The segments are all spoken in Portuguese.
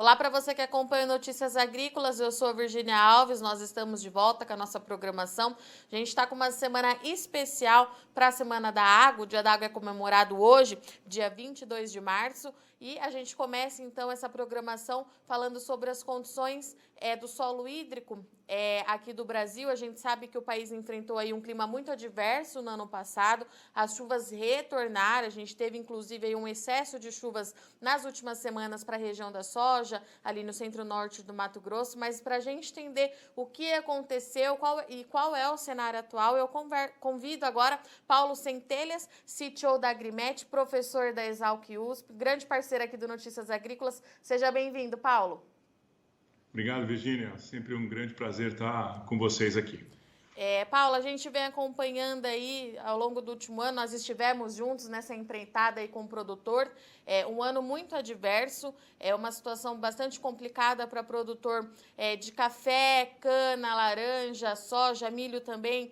Olá para você que acompanha Notícias Agrícolas, eu sou a Virgínia Alves, nós estamos de volta com a nossa programação. A gente está com uma semana especial para a Semana da Água, o Dia da Água é comemorado hoje, dia 22 de março, e a gente começa então essa programação falando sobre as condições do solo hídrico aqui do Brasil. A gente sabe que o país enfrentou aí um clima muito adverso no ano passado, as chuvas retornaram, a gente teve inclusive aí um excesso de chuvas nas últimas semanas para a região da soja, ali no centro-norte do Mato Grosso, mas para a gente entender o que aconteceu qual é o cenário atual, eu convido agora Paulo Centelhas, CTO da Agrimet, professor da Exalc USP, grande parceiro aqui do Notícias Agrícolas. Seja bem-vindo, Paulo. Obrigado, Virgínia. Sempre um grande prazer estar com vocês aqui. Paula, a gente vem acompanhando aí ao longo do último ano, nós estivemos juntos nessa empreitada aí com o produtor, um ano muito adverso, uma situação bastante complicada para produtor de café, cana, laranja, soja, milho também,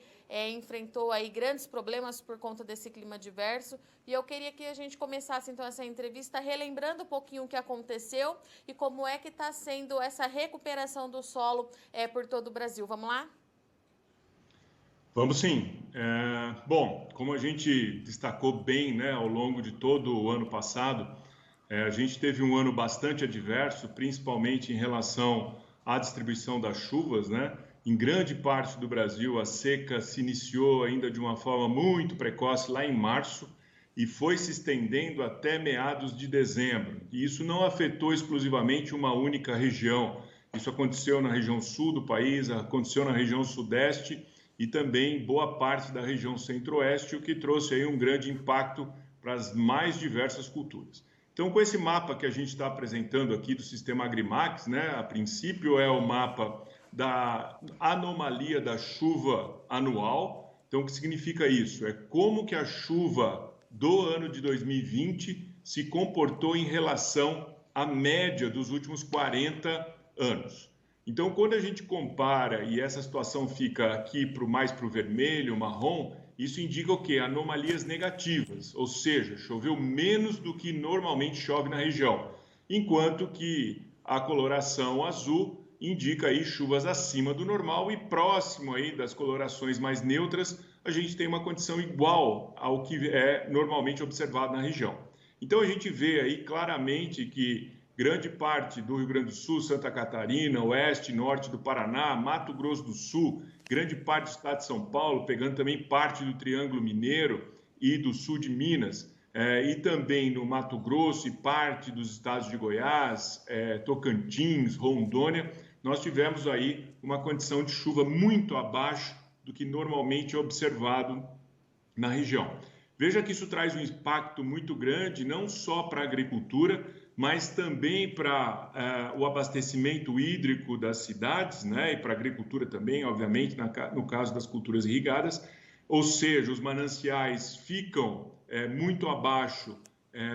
enfrentou aí grandes problemas por conta desse clima adverso, e eu queria que a gente começasse então essa entrevista relembrando um pouquinho o que aconteceu e como é que está sendo essa recuperação do solo por todo o Brasil. Vamos lá? Vamos sim. Bom, como a gente destacou bem, né, ao longo de todo o ano passado, a gente teve um ano bastante adverso, principalmente em relação à distribuição das chuvas, né? Em grande parte do Brasil, a seca se iniciou ainda de uma forma muito precoce lá em março e foi se estendendo até meados de dezembro. E isso não afetou exclusivamente uma única região. Isso aconteceu na região sul do país, aconteceu na região sudeste e também boa parte da região centro-oeste, o que trouxe aí um grande impacto para as mais diversas culturas. Então, com esse mapa que a gente está apresentando aqui do sistema Agrimax, né, a princípio é o mapa da anomalia da chuva anual. Então, o que significa isso? É como que a chuva do ano de 2020 se comportou em relação à média dos últimos 40 anos. Então, quando a gente compara e essa situação fica aqui mais para o vermelho, marrom, isso indica o quê? Anomalias negativas, ou seja, choveu menos do que normalmente chove na região, enquanto que a coloração azul indica aí chuvas acima do normal e próximo aí das colorações mais neutras, a gente tem uma condição igual ao que é normalmente observado na região. Então, a gente vê aí claramente que grande parte do Rio Grande do Sul, Santa Catarina, oeste e norte do Paraná, Mato Grosso do Sul, grande parte do estado de São Paulo, pegando também parte do Triângulo Mineiro e do sul de Minas, e também no Mato Grosso e parte dos estados de Goiás, Tocantins, Rondônia, nós tivemos aí uma condição de chuva muito abaixo do que normalmente é observado na região. Veja que isso traz um impacto muito grande, não só para a agricultura, mas também para o abastecimento hídrico das cidades, né? E para a agricultura também, obviamente, no caso das culturas irrigadas, ou seja, os mananciais ficam muito abaixo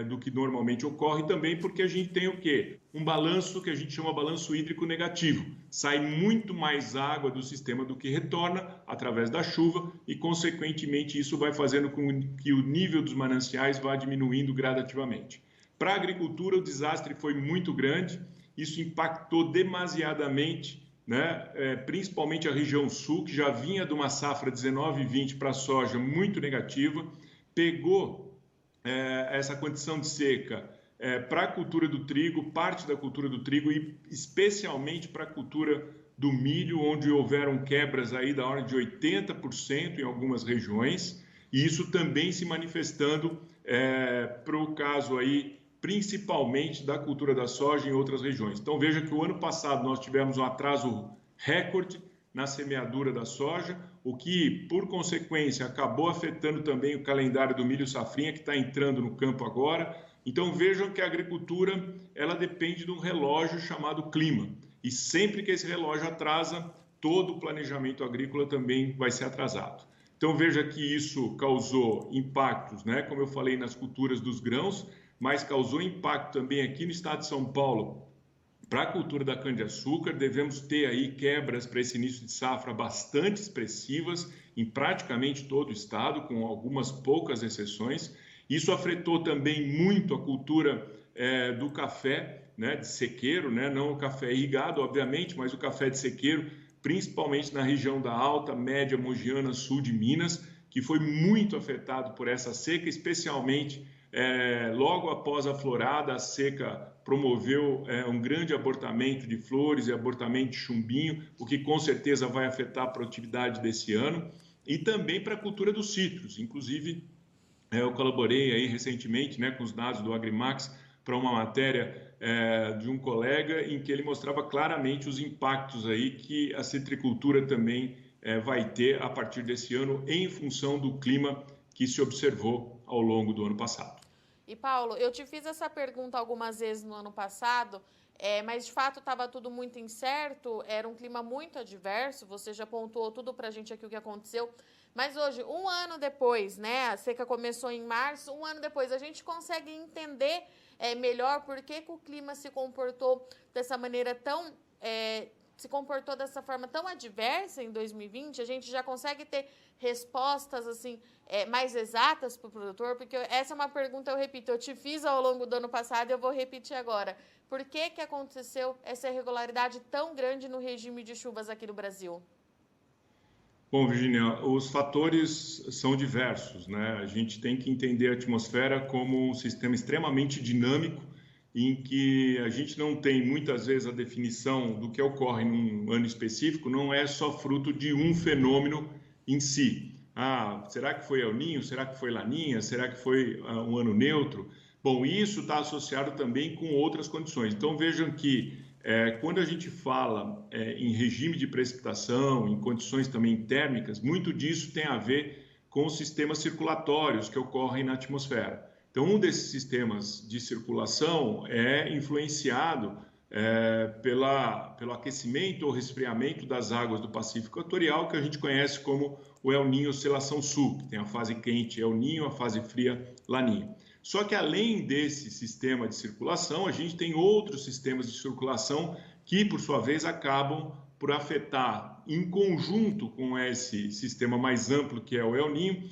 do que normalmente ocorre, também porque a gente tem o quê? Um balanço que a gente chama balanço hídrico negativo. Sai muito mais água do sistema do que retorna através da chuva e, consequentemente, isso vai fazendo com que o nível dos mananciais vá diminuindo gradativamente. Para a agricultura, o desastre foi muito grande, isso impactou demasiadamente, né? Principalmente a região sul, que já vinha de uma safra 19-20 para a soja muito negativa, pegou essa condição de seca para a cultura do trigo, parte da cultura do trigo e especialmente para a cultura do milho, onde houveram quebras aí da ordem de 80% em algumas regiões, e isso também se manifestando para o caso aí principalmente da cultura da soja em outras regiões. Então veja que o ano passado nós tivemos um atraso recorde na semeadura da soja, o que, por consequência, acabou afetando também o calendário do milho safrinha, que está entrando no campo agora. Então vejam que a agricultura ela depende de um relógio chamado clima. E sempre que esse relógio atrasa, todo o planejamento agrícola também vai ser atrasado. Então veja que isso causou impactos, né? Como eu falei, nas culturas dos grãos, mas causou impacto também aqui no estado de São Paulo para a cultura da cana-de-açúcar. Devemos ter aí quebras para esse início de safra bastante expressivas em praticamente todo o estado, com algumas poucas exceções. Isso afetou também muito a cultura do café, né, de sequeiro, né, não o café irrigado, obviamente, mas o café de sequeiro, principalmente na região da Alta, Média, Mogiana, Sul de Minas, que foi muito afetado por essa seca, especialmente logo após a florada. A seca promoveu um grande abortamento de flores e abortamento de chumbinho, o que com certeza vai afetar a produtividade desse ano, e também para a cultura dos citros. Inclusive, eu colaborei aí recentemente, né, com os dados do Agrimax para uma matéria de um colega em que ele mostrava claramente os impactos aí que a citricultura também vai ter a partir desse ano em função do clima que se observou ao longo do ano passado. E Paulo, eu te fiz essa pergunta algumas vezes no ano passado, mas de fato estava tudo muito incerto, era um clima muito adverso, você já pontuou tudo para a gente aqui o que aconteceu. Mas hoje, um ano depois, né, a seca começou em março, um ano depois, a gente consegue entender melhor por que o clima se comportou dessa maneira tão... se comportou dessa forma tão adversa em 2020, a gente já consegue ter respostas assim mais exatas para o produtor, porque essa é uma pergunta, eu repito, eu te fiz ao longo do ano passado e eu vou repetir agora. Por que aconteceu essa irregularidade tão grande no regime de chuvas aqui no Brasil? Bom, Virginia, os fatores são diversos, né? A gente tem que entender a atmosfera como um sistema extremamente dinâmico, em que a gente não tem muitas vezes a definição do que ocorre num ano específico, não é só fruto de um fenômeno em si. Será que foi El Niño? Será que foi Laninha? Será que foi um ano neutro? Bom, isso está associado também com outras condições. Então vejam que quando a gente fala em regime de precipitação, em condições também térmicas, muito disso tem a ver com os sistemas circulatórios que ocorrem na atmosfera. Então, um desses sistemas de circulação é influenciado pelo aquecimento ou resfriamento das águas do Pacífico Equatorial, que a gente conhece como o El Niño Oscilação Sul, que tem a fase quente El Niño, a fase fria Laninha. Só que além desse sistema de circulação, a gente tem outros sistemas de circulação que, por sua vez, acabam por afetar, em conjunto com esse sistema mais amplo que é o El Niño,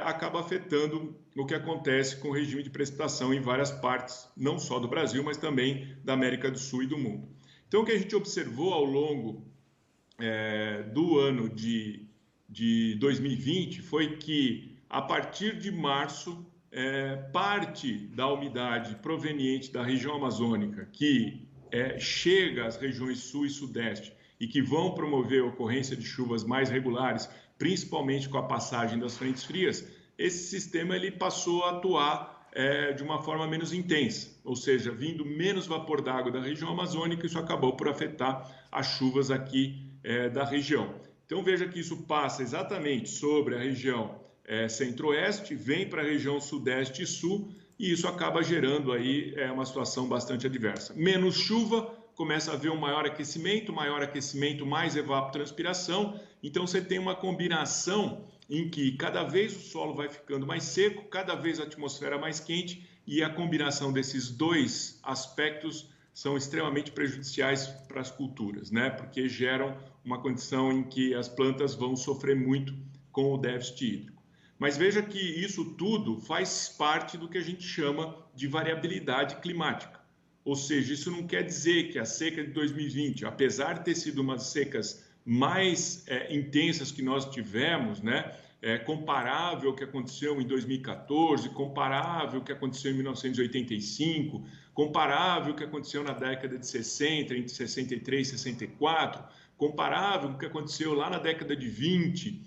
acaba afetando o que acontece com o regime de precipitação em várias partes, não só do Brasil, mas também da América do Sul e do mundo. Então, o que a gente observou ao longo do ano de 2020 foi que, a partir de março, parte da umidade proveniente da região amazônica, que chega às regiões sul e sudeste e que vão promover a ocorrência de chuvas mais regulares, principalmente com a passagem das frentes frias, esse sistema ele passou a atuar de uma forma menos intensa, ou seja, vindo menos vapor d'água da região amazônica, isso acabou por afetar as chuvas aqui da região. Então veja que isso passa exatamente sobre a região centro-oeste, vem para a região sudeste e sul, e isso acaba gerando aí uma situação bastante adversa. Menos chuva, começa a haver um maior aquecimento, mais evapotranspiração, então você tem uma combinação em que cada vez o solo vai ficando mais seco, cada vez a atmosfera mais quente, e a combinação desses dois aspectos são extremamente prejudiciais para as culturas, né? Porque geram uma condição em que as plantas vão sofrer muito com o déficit hídrico. Mas veja que isso tudo faz parte do que a gente chama de variabilidade climática. Ou seja, isso não quer dizer que a seca de 2020, apesar de ter sido uma das secas mais intensas que nós tivemos, né, comparável ao que aconteceu em 2014, comparável ao que aconteceu em 1985, comparável ao que aconteceu na década de 60, entre 63 e 64, comparável ao que aconteceu lá na década de 20,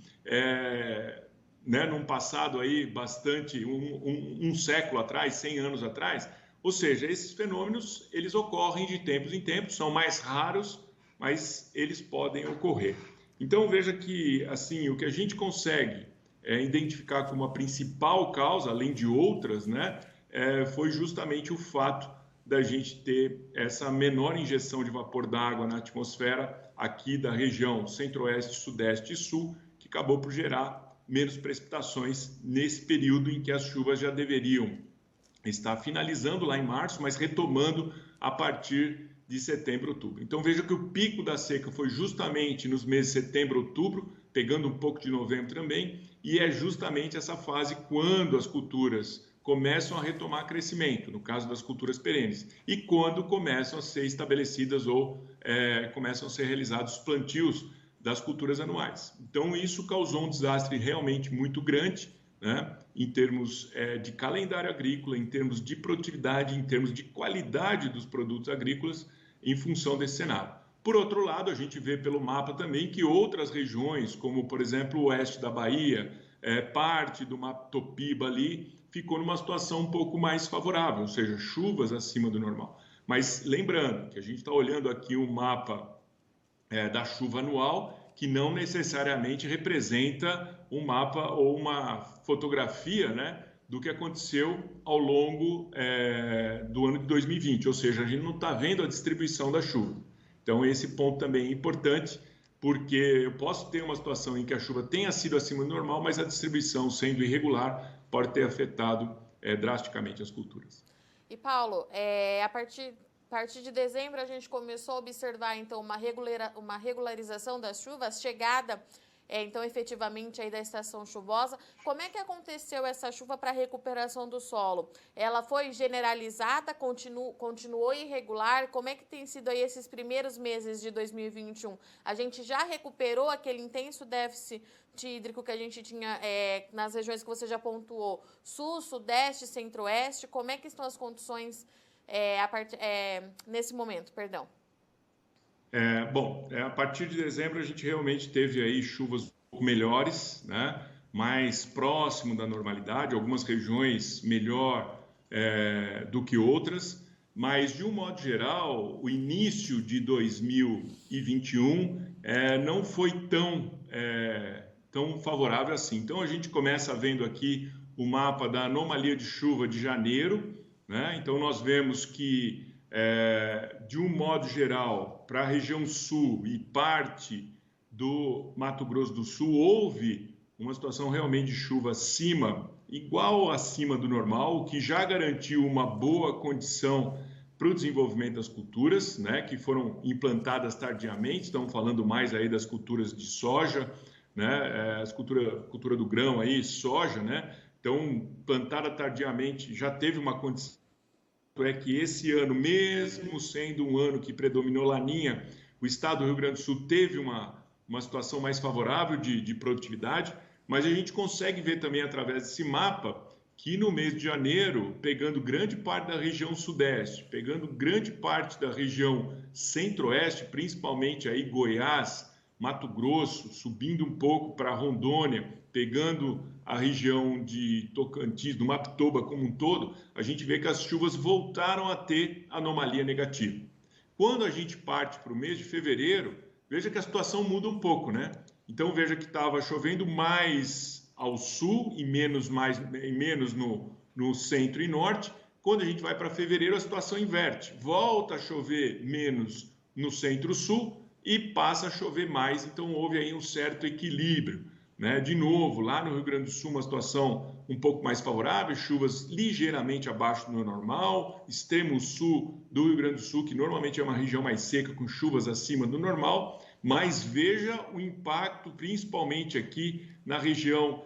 né, num passado aí bastante, um século atrás, 100 anos atrás. Ou seja, esses fenômenos, eles ocorrem de tempos em tempos, são mais raros, mas eles podem ocorrer. Então, veja que, assim, o que a gente consegue identificar como a principal causa, além de outras, né, foi justamente o fato da gente ter essa menor injeção de vapor d'água na atmosfera aqui da região centro-oeste, sudeste e sul, que acabou por gerar menos precipitações nesse período em que as chuvas já deveriam estar finalizando lá em março, mas retomando a partir de setembro, outubro. Então veja que o pico da seca foi justamente nos meses de setembro, outubro, pegando um pouco de novembro também, e é justamente essa fase quando as culturas começam a retomar crescimento, no caso das culturas perenes, e quando começam a ser estabelecidas ou começam a ser realizados plantios das culturas anuais. Então, isso causou um desastre realmente muito grande, né, em termos de calendário agrícola, em termos de produtividade, em termos de qualidade dos produtos agrícolas, em função desse cenário. Por outro lado, a gente vê pelo mapa também que outras regiões, como, por exemplo, o oeste da Bahia, parte do Mato Piba ali, ficou numa situação um pouco mais favorável, ou seja, chuvas acima do normal. Mas lembrando que a gente está olhando aqui um mapa da chuva anual, que não necessariamente representa um mapa ou uma fotografia, né, do que aconteceu ao longo do ano de 2020, ou seja, a gente não está vendo a distribuição da chuva. Então, esse ponto também é importante, porque eu posso ter uma situação em que a chuva tenha sido acima do normal, mas a distribuição, sendo irregular, pode ter afetado drasticamente as culturas. E, Paulo, a partir de dezembro, a gente começou a observar, então, uma regularização das chuvas, chegada, então, efetivamente, aí da estação chuvosa. Como é que aconteceu essa chuva para a recuperação do solo? Ela foi generalizada, continuou irregular? Como é que tem sido aí esses primeiros meses de 2021? A gente já recuperou aquele intenso déficit hídrico que a gente tinha nas regiões que você já pontuou, sul, sudeste, centro-oeste? Como é que estão as condições nesse momento, perdão? Bom, a partir de dezembro a gente realmente teve aí chuvas um pouco melhores, né? Mais próximo da normalidade, algumas regiões melhor do que outras, mas de um modo geral, o início de 2021 não foi tão favorável assim. Então a gente começa vendo aqui o mapa da anomalia de chuva de janeiro, né? Então nós vemos que de um modo geral, para a região sul e parte do Mato Grosso do Sul, houve uma situação realmente de chuva igual acima do normal, o que já garantiu uma boa condição para o desenvolvimento das culturas, né, que foram implantadas tardiamente. Estamos falando mais aí das culturas de soja, né, cultura do grão aí, soja, né? Então, plantada tardiamente, já teve uma condição. É que esse ano, mesmo sendo um ano que predominou laninha, o estado do Rio Grande do Sul teve uma situação mais favorável de produtividade, mas a gente consegue ver também através desse mapa que no mês de janeiro, pegando grande parte da região sudeste, pegando grande parte da região centro-oeste, principalmente aí Goiás, Mato Grosso, subindo um pouco para Rondônia, pegando a região de Tocantins, do Mapitoba como um todo, a gente vê que as chuvas voltaram a ter anomalia negativa. Quando a gente parte para o mês de fevereiro, veja que a situação muda um pouco, né? Então veja que estava chovendo mais ao sul e menos no centro e norte. Quando a gente vai para fevereiro, a situação inverte. Volta a chover menos no centro-sul e passa a chover mais. Então houve aí um certo equilíbrio, né? De novo, lá no Rio Grande do Sul, uma situação um pouco mais favorável, chuvas ligeiramente abaixo do normal, extremo sul do Rio Grande do Sul, que normalmente é uma região mais seca, com chuvas acima do normal, mas veja o impacto, principalmente aqui na região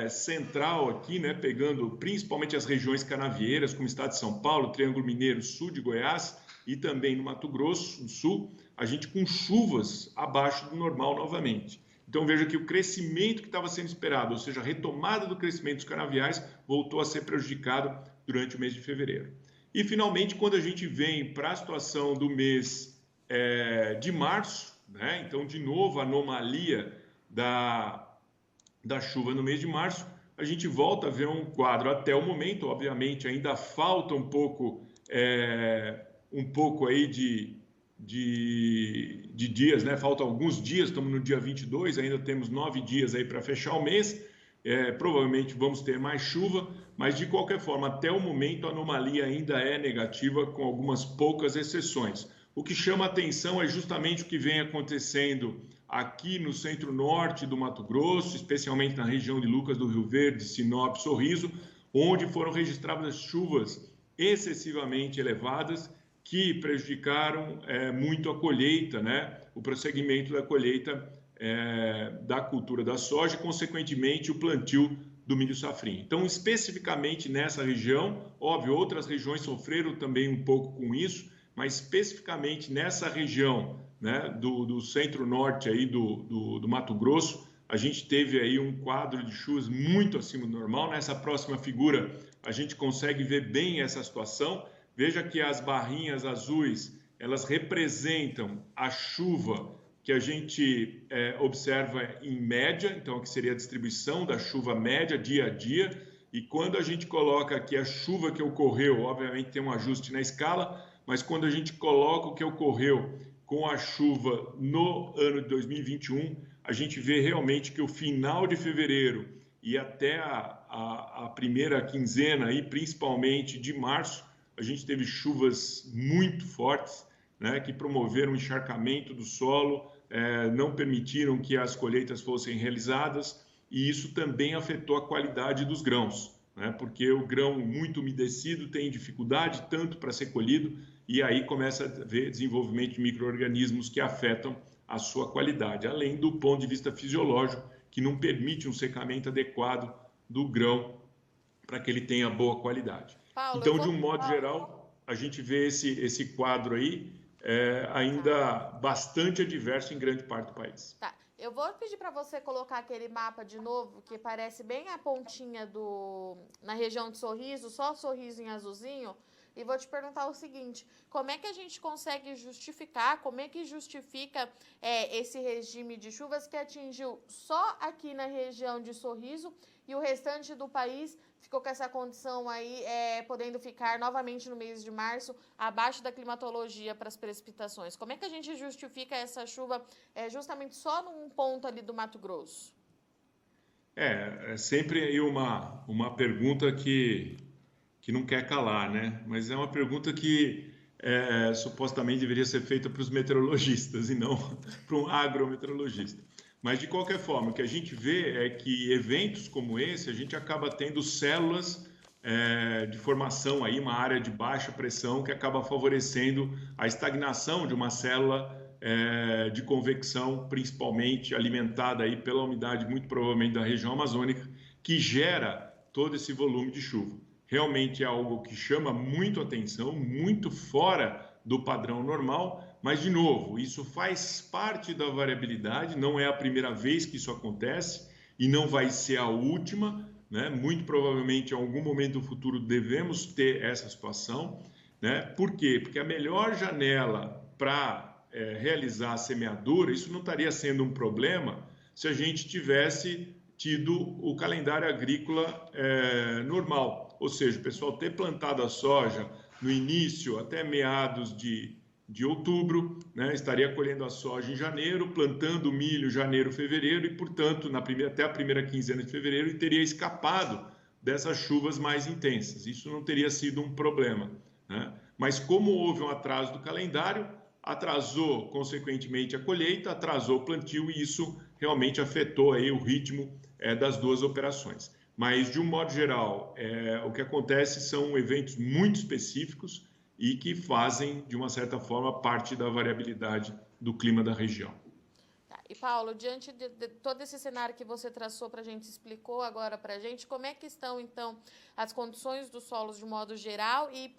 central, aqui, né? Pegando principalmente as regiões canavieiras, como o estado de São Paulo, Triângulo Mineiro, sul de Goiás e também no Mato Grosso do Sul, a gente com chuvas abaixo do normal novamente. Então veja que o crescimento que estava sendo esperado, ou seja, a retomada do crescimento dos canaviais, voltou a ser prejudicado durante o mês de fevereiro. E finalmente, quando a gente vem para a situação do mês de março, né? Então de novo a anomalia da chuva no mês de março, a gente volta a ver um quadro até o momento, obviamente ainda falta um pouco aí de dias, né? Faltam alguns dias, estamos no dia 22, ainda temos 9 dias aí para fechar o mês. Provavelmente vamos ter mais chuva, mas de qualquer forma, até o momento a anomalia ainda é negativa, com algumas poucas exceções. O que chama atenção é justamente o que vem acontecendo aqui no centro-norte do Mato Grosso, especialmente na região de Lucas do Rio Verde, Sinop, Sorriso, onde foram registradas chuvas excessivamente elevadas que prejudicaram muito a colheita, né? O prosseguimento da colheita da cultura da soja e, consequentemente, o plantio do milho safrinha. Então, especificamente nessa região, óbvio, outras regiões sofreram também um pouco com isso, mas especificamente nessa região, né, do centro-norte aí do Mato Grosso, a gente teve aí um quadro de chuvas muito acima do normal. Nessa próxima figura, a gente consegue ver bem essa situação. Veja que as barrinhas azuis, elas representam a chuva que a gente observa em média, então que seria a distribuição da chuva média dia a dia, e quando a gente coloca aqui a chuva que ocorreu, obviamente tem um ajuste na escala, mas quando a gente coloca o que ocorreu com a chuva no ano de 2021, a gente vê realmente que o final de fevereiro e até a primeira quinzena, aí, principalmente de março, a gente teve chuvas muito fortes, né, que promoveram o encharcamento do solo, não permitiram que as colheitas fossem realizadas, e isso também afetou a qualidade dos grãos, né, porque o grão muito umedecido tem dificuldade tanto para ser colhido, e aí começa a haver desenvolvimento de micro-organismos que afetam a sua qualidade, além do ponto de vista fisiológico, que não permite um secamento adequado do grão para que ele tenha boa qualidade. Paulo, então, de um modo geral, a gente vê esse quadro aí ainda bastante adverso em grande parte do país. Tá. Eu vou pedir para você colocar aquele mapa de novo, que parece bem a pontinha na região de Sorriso, só Sorriso em azulzinho. E vou te perguntar o seguinte, como é que a gente consegue justificar, como é que justifica esse regime de chuvas que atingiu só aqui na região de Sorriso e o restante do país ficou com essa condição aí, podendo ficar novamente no mês de março, abaixo da climatologia para as precipitações. Como é que a gente justifica essa chuva justamente só num ponto ali do Mato Grosso? É sempre aí uma pergunta que não quer calar, né? Mas é uma pergunta que supostamente deveria ser feita para os meteorologistas e não para um agrometeorologista. Mas, de qualquer forma, o que a gente vê é que eventos como esse, a gente acaba tendo células de formação, aí, uma área de baixa pressão que acaba favorecendo a estagnação de uma célula de convecção, principalmente alimentada aí pela umidade, muito provavelmente da região amazônica, que gera todo esse volume de chuva. Realmente é algo que chama muito atenção, muito fora do padrão normal, mas, de novo, isso faz parte da variabilidade, não é a primeira vez que isso acontece e não vai ser a última, né? Muito provavelmente, em algum momento do futuro, devemos ter essa situação, né? Por quê? Porque a melhor janela para realizar a semeadura, isso não estaria sendo um problema se a gente tivesse tido o calendário agrícola normal, ou seja, o pessoal ter plantado a soja no início até meados de outubro, né, estaria colhendo a soja em janeiro, plantando milho em janeiro, fevereiro e, portanto, até a primeira quinzena de fevereiro, e teria escapado dessas chuvas mais intensas. Isso não teria sido um problema, né? Mas como houve um atraso do calendário, atrasou, consequentemente, a colheita, atrasou o plantio e isso realmente afetou aí o ritmo das duas operações. Mas, de um modo geral, o que acontece são eventos muito específicos e que fazem, de uma certa forma, parte da variabilidade do clima da região. Tá. E, Paulo, diante de todo esse cenário que você traçou para a gente, explicou agora para a gente, como é que estão, então, as condições dos solos de modo geral e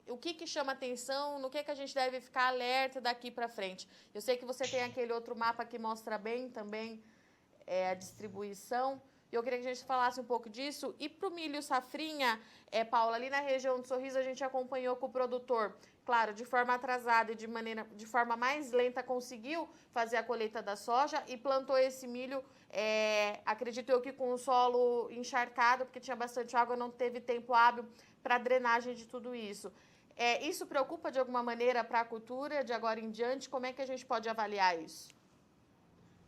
o que chama atenção, no que a gente deve ficar alerta daqui para frente? Eu sei que você tem aquele outro mapa que mostra bem também a distribuição. Eu queria que a gente falasse um pouco disso. E para o milho safrinha, Paula, ali na região de Sorriso, a gente acompanhou com o produtor, claro, de forma atrasada e de forma mais lenta, conseguiu fazer a colheita da soja e plantou esse milho, acredito eu que com o solo encharcado, porque tinha bastante água, não teve tempo hábil para drenagem de tudo isso. Isso preocupa de alguma maneira para a cultura de agora em diante? Como é que a gente pode avaliar isso?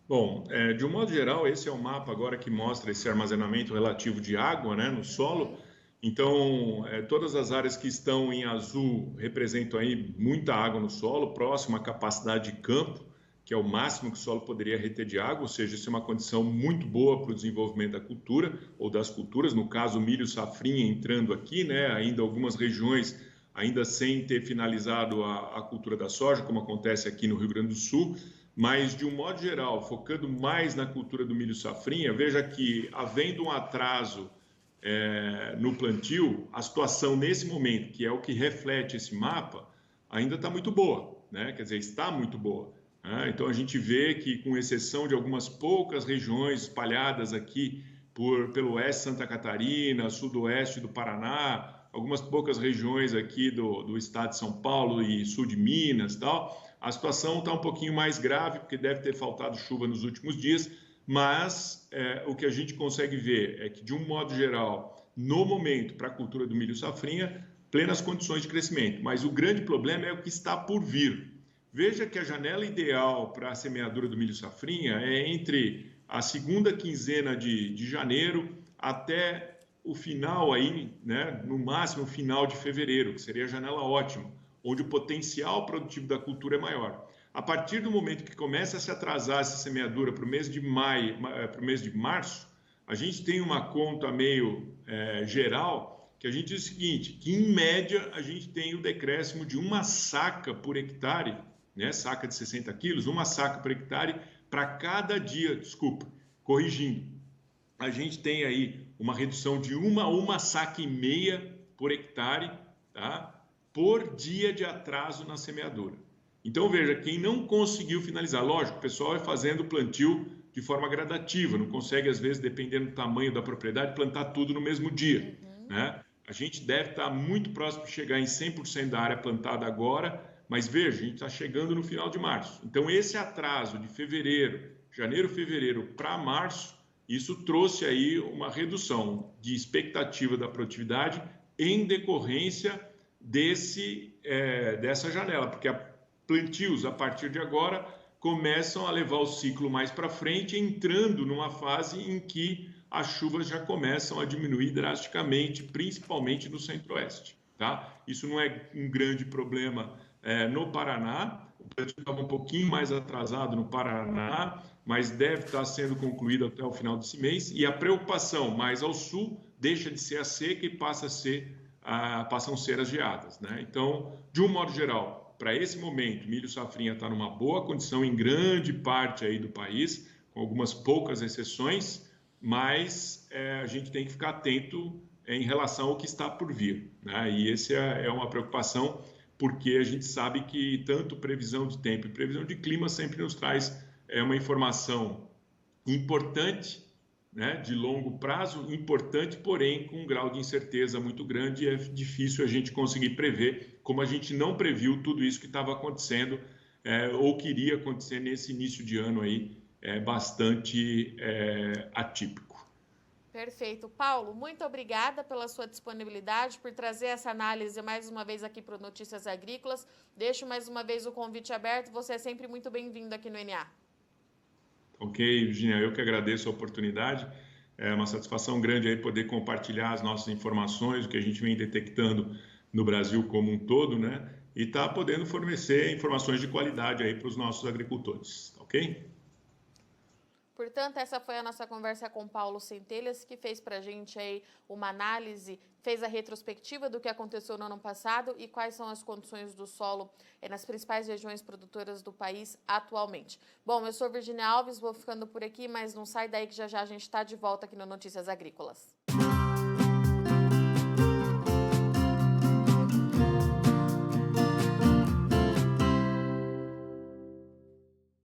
Bom, de um modo geral, esse é o mapa agora que mostra esse armazenamento relativo de água, né, no solo. Então, todas as áreas que estão em azul representam aí muita água no solo, próximo à capacidade de campo, que é o máximo que o solo poderia reter de água, ou seja, isso é uma condição muito boa para o desenvolvimento da cultura ou das culturas, no caso o milho safrinha entrando aqui, né, ainda algumas regiões ainda sem ter finalizado a cultura da soja, como acontece aqui no Rio Grande do Sul, Mas, de um modo geral, focando mais na cultura do milho safrinha, veja que, havendo um atraso no plantio, a situação nesse momento, que é o que reflete esse mapa, ainda está muito boa, né? Quer dizer, está muito boa. Né? Então, a gente vê que, com exceção de algumas poucas regiões espalhadas aqui pelo oeste de Santa Catarina, sudoeste do Paraná, algumas poucas regiões aqui do estado de São Paulo e sul de Minas e tal, a situação está um pouquinho mais grave, porque deve ter faltado chuva nos últimos dias, mas o que a gente consegue ver é que, de um modo geral, no momento, para a cultura do milho safrinha, plenas condições de crescimento. Mas o grande problema é o que está por vir. Veja que a janela ideal para a semeadura do milho safrinha é entre a segunda quinzena de janeiro até o final aí, né, no máximo final de fevereiro, que seria a janela ótima, onde o potencial produtivo da cultura é maior. A partir do momento que começa a se atrasar essa semeadura para o mês de maio, para o mês de março, a gente tem uma conta meio geral que a gente diz o seguinte, que em média a gente tem o decréscimo de uma saca por hectare, né, saca de 60 quilos, uma saca por hectare para cada dia, desculpa, corrigindo, a gente tem aí uma redução de uma saca e meia por hectare, tá? Por dia de atraso na semeadura. Então, veja, quem não conseguiu finalizar, lógico, o pessoal vai fazendo o plantio de forma gradativa, não consegue, às vezes, dependendo do tamanho da propriedade, plantar tudo no mesmo dia, né? A gente deve estar muito próximo de chegar em 100% da área plantada agora, mas veja, a gente está chegando no final de março. Então, esse atraso de janeiro, fevereiro para março, isso trouxe aí uma redução de expectativa da produtividade em decorrência dessa janela, porque plantios, a partir de agora, começam a levar o ciclo mais para frente, entrando numa fase em que as chuvas já começam a diminuir drasticamente, principalmente no centro-oeste. Tá? Isso não é um grande problema no Paraná, o plantio estava um pouquinho mais atrasado no Paraná, mas deve estar sendo concluído até o final desse mês, e a preocupação mais ao sul deixa de ser a seca e passam a ser as geadas. Né? Então, de um modo geral, para esse momento, milho safrinha está numa boa condição em grande parte aí do país, com algumas poucas exceções, mas a gente tem que ficar atento em relação ao que está por vir. Né? E essa é uma preocupação, porque a gente sabe que tanto previsão de tempo e previsão de clima sempre nos traz uma informação importante, né, de longo prazo, importante, porém com um grau de incerteza muito grande, e é difícil a gente conseguir prever, como a gente não previu tudo isso que estava acontecendo ou que iria acontecer nesse início de ano aí, bastante atípico. Perfeito. Paulo, muito obrigada pela sua disponibilidade, por trazer essa análise mais uma vez aqui para o Notícias Agrícolas. Deixo mais uma vez o convite aberto, você é sempre muito bem-vindo aqui no NA. Ok, Virginia, eu que agradeço a oportunidade. É uma satisfação grande aí poder compartilhar as nossas informações, o que a gente vem detectando no Brasil como um todo, né? E tá podendo fornecer informações de qualidade aí para os nossos agricultores, ok? Portanto, essa foi a nossa conversa com Paulo Centelhas, que fez para a gente aí uma análise, fez a retrospectiva do que aconteceu no ano passado e quais são as condições do solo nas principais regiões produtoras do país atualmente. Bom, eu sou Virginia Alves, vou ficando por aqui, mas não sai daí que já já a gente está de volta aqui no Notícias Agrícolas.